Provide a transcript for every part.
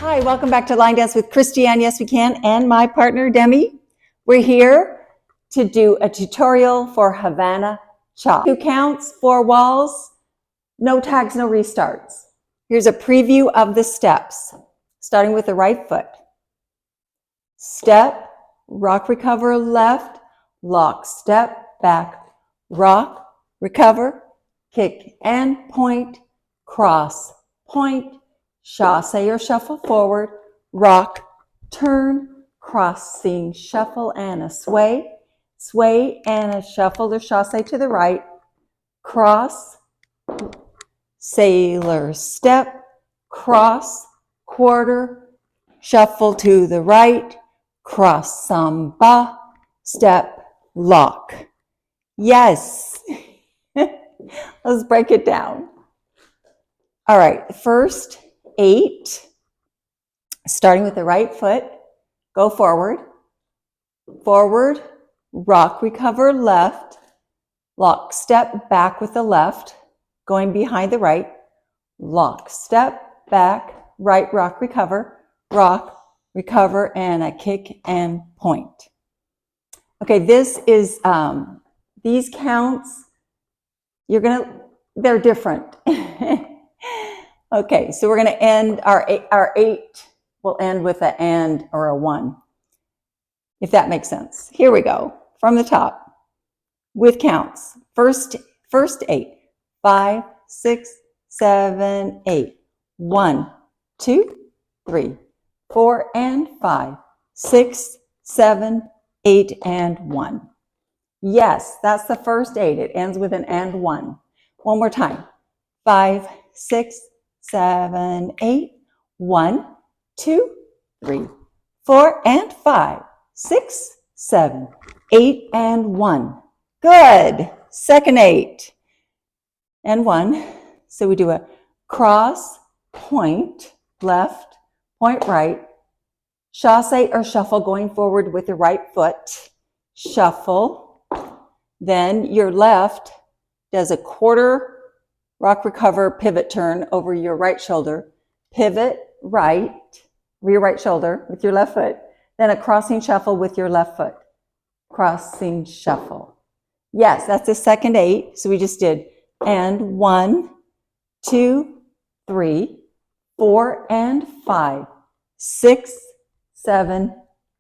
Hi, welcome back to Line Dance with Christiane, Yes We Can, and my partner Demi. We're here to do a tutorial for Havana Cha. 2 counts, 4 walls, no tags, no restarts. Here's a preview of the steps, starting with the right foot. Step, rock, recover, left, lock, step, back, rock, recover, kick and point, cross, point, chasse or shuffle forward, rock, turn, crossing, shuffle and a sway, sway and a shuffle or chasse to the right, cross, sailor step, cross, quarter, shuffle to the right, cross, samba, step, lock. Yes. Let's break it down. All right, first 8, starting with the right foot, go forward, forward, rock, recover, left, lock, step, back with the left, going behind the right, lock, step, back, right, rock, recover, and a kick and point. Okay, this is, these counts, they're different. Okay, so we're going to end our 8 will end with an and or a 1, if that makes sense. Here we go, from the top, with counts. First 8, 5, 6, 7, 8. 1, 2, 3, 4, and 5, 6, 7, 8, and 1. Yes, that's the first 8. It ends with an and 1. One more time. 5, 6, 7, 8. 1, 2, 3, 4, and 5, 6, 7, 8, and 1. Good. Second 8 and 1. So we do a cross, point, left, point right, chasse or shuffle going forward with the right foot, shuffle. Then your left does a quarter, rock, recover, pivot turn over your right shoulder, pivot right, your right shoulder with your left foot, then a crossing shuffle with your left foot, crossing shuffle. Yes, that's the second 8. So we just did and 1, 2, 3, 4, and 5, 6, 7,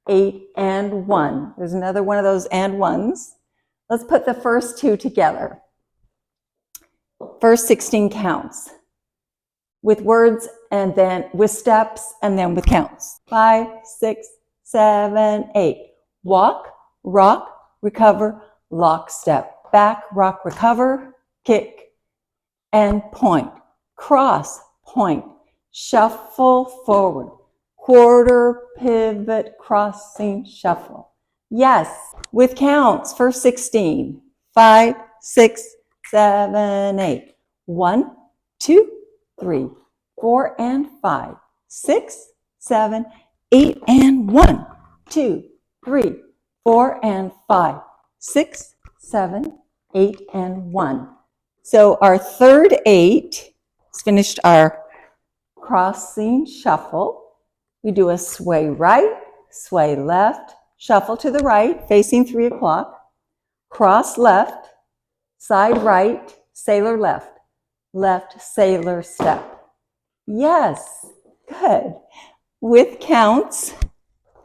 8, and 1. There's another one of those and 1s. Let's put the first 2 together. First 16 counts with words and then with steps and then with counts. 5, 6, 7, 8. Walk, rock, recover, lock, step, back, rock, recover, kick, and point. Cross, point, shuffle forward, quarter, pivot, crossing, shuffle. Yes, with counts, first 16. 5, 6, 7, 8. 1, 2, 3, 4, and 5, 6, 7, 8, and 1, 2, 3, 4, and 5, 6, 7, 8, and 1. So our third 8 is finished our crossing shuffle. We do a sway right, sway left, shuffle to the right, facing 3 o'clock, cross left, side right, sailor left, left, sailor step. Yes, good. With counts,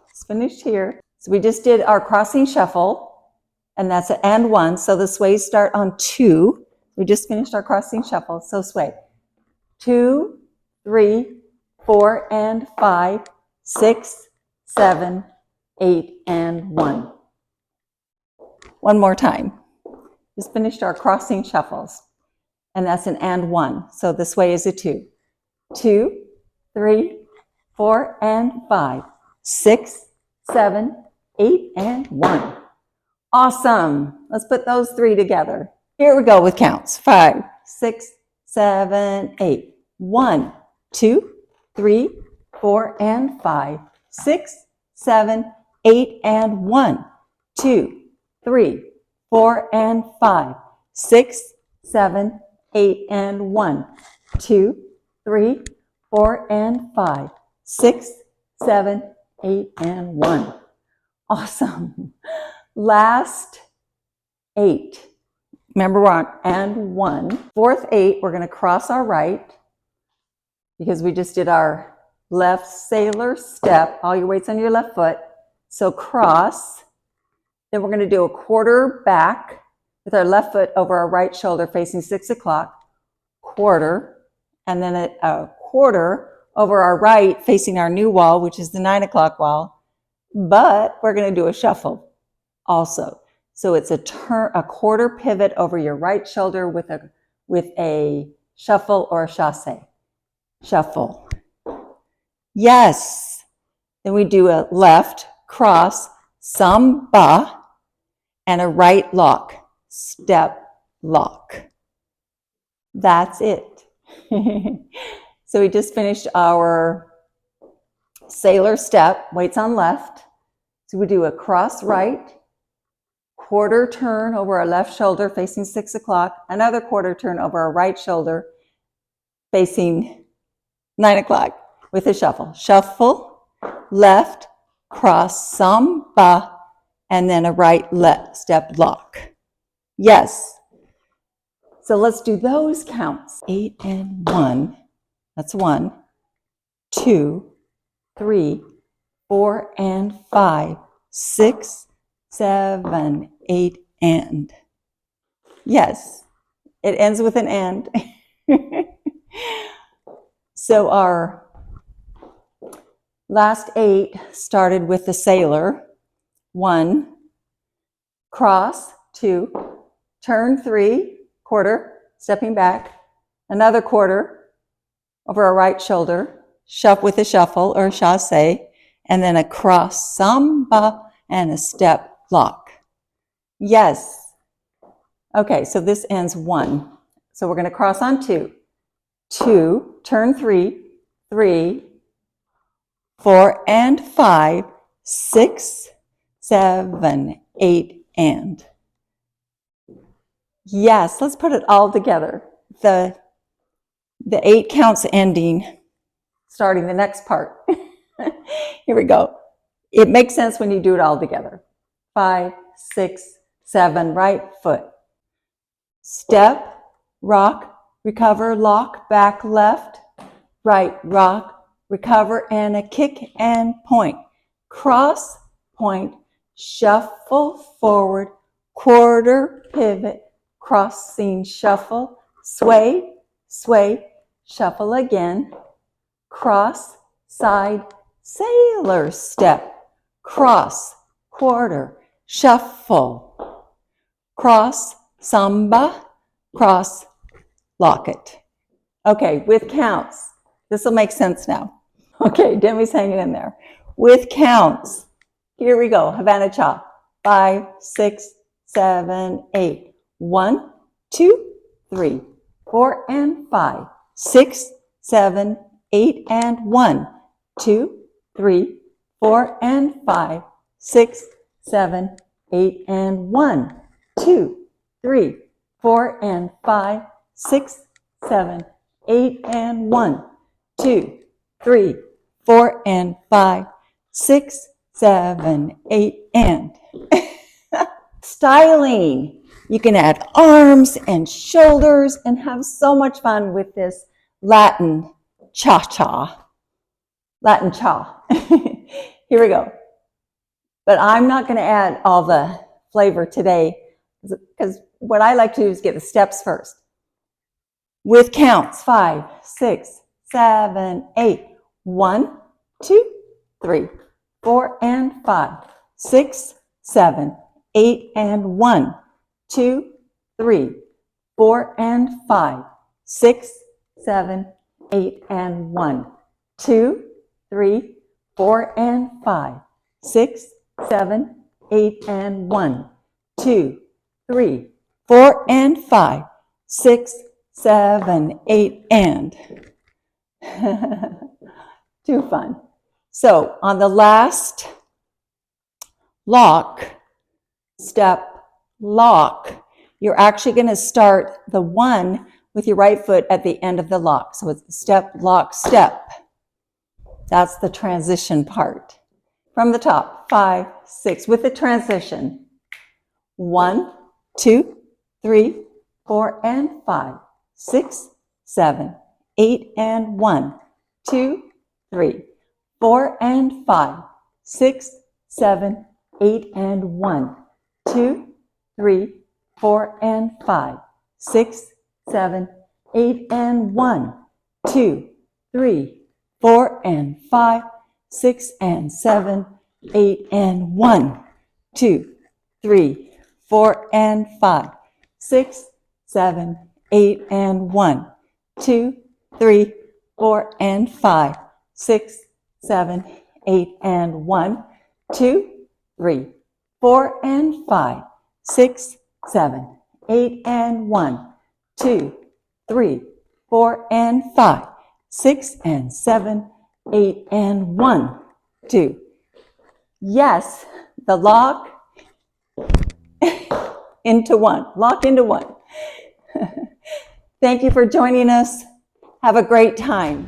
it's finished here. So we just did our crossing shuffle, and that's an and 1. So the sways start on 2. We just finished our crossing shuffle, so sway. 2, 3, 4, and 5, 6, 7, 8, and 1. One more time. Just finished our crossing shuffles, and that's an and 1. So the sway is a 2. 2, 3, 4, and 5, 6, 7, 8, and 1. Awesome. Let's put those 3 together. Here we go with counts. 5, 6, 7, 8. 1, 2, 3, 4, and 5, 6, 7, 8, and 1. 2, 3, 4, and 5, 6, 7, 8, and 1. 2, 3, 4, and 5, 6, 7, 8, and 1. Awesome. Last 8. Remember, we're on and 1. Fourth 8, we're going to cross our right because we just did our left sailor step. All your weight's on your left foot. So cross. Then we're going to do a quarter back with our left foot over our right shoulder facing 6 o'clock. Quarter. And then a quarter over our right facing our new wall, which is the 9 o'clock wall. But we're going to do a shuffle also. So it's a quarter pivot over your right shoulder with a shuffle or a chasse. Shuffle. Yes. Then we do a left cross, samba, and a right lock, step lock. That's it. So we just finished our sailor step, weights on left. So we do a cross right, quarter turn over our left shoulder facing 6 o'clock, another quarter turn over our right shoulder facing 9 o'clock with a shuffle. Shuffle, left, cross, samba, and then a right left step lock. Yes. So let's do those counts. 8 and 1. That's 1, 2, 3, 4, and 5, 6, 7, 8, and. Yes, it ends with an and. So our last 8 started with the sailor. 1, cross, 2, turn 3, quarter, stepping back, another quarter over our right shoulder, shuffle with a shuffle or a chasse, and then a cross samba and a step lock. Yes. Okay, so this ends 1. So we're going to cross on 2. 2, turn 3, 3, 4, and 5, 6, 7, 8, and. Yes, let's put it all together. The 8 counts ending, starting the next part. Here we go. It makes sense when you do it all together. 5, 6, 7, right foot. Step, rock, recover, lock, back, left, right, rock, recover, and a kick and point. Cross, point, shuffle, forward, quarter, pivot, crossing, shuffle, sway, sway, shuffle again, cross, side, sailor step, cross, quarter, shuffle, cross, samba, cross, lock it. Okay, with counts. This will make sense now. Okay, Demi's hanging in there. With counts. Here we go. Havana cha. 5, 6, 7, 8. 1, 2, 3, 4, and 5. 6, 7, 8, and 1. 2, 3, 4, and 5. 6, 7, 8, and 1. 2, 3, 4, and 5. 6, 7, 8, and 1. 2, 3, 4, and 5. 6, 7, 8, and. Styling. You can add arms and shoulders and have so much fun with this Latin cha-cha. Latin cha. Here we go. But I'm not going to add all the flavor today because what I like to do is get the steps first. With counts, 5, 6, 7, 8. 1, 2, 3, 4, and 5. 6, 7, 8, and 1. 2, 3, 4, and 5. 6, 7, 8, and 1. 2, 3, 4, and 5. 6, 7, 8, and 1. 2, 3, 4, and 5. 6, 7, 8, and. Too fun. So on the last lock, step, lock, you're actually going to start the 1 with your right foot at the end of the lock. So it's step, lock, step. That's the transition part. From the top, 5, 6, with the transition. 1, 2, 3, 4, and 5, 6, 7, 8, and 1, 2, 3, 4, and 5, 6, 7, 8, and 1, 2, 3, 4, and 5, 6, 7, 8, and 1, 2, 3, 4, and 5, 6, and 7, 8, and 1, 2, 3, 4, and 5, 6, 7, 8, and 1, 2, 3, 4, and 5, 6, 7, 8, and 1, 2, 3, 4, and 5, 6, 7, 8, and 1, 2, 3, 4, and 5, 6, and 7, 8, and 1, 2. Yes, the lock into one. Lock into one. Thank you for joining us. Have a great time.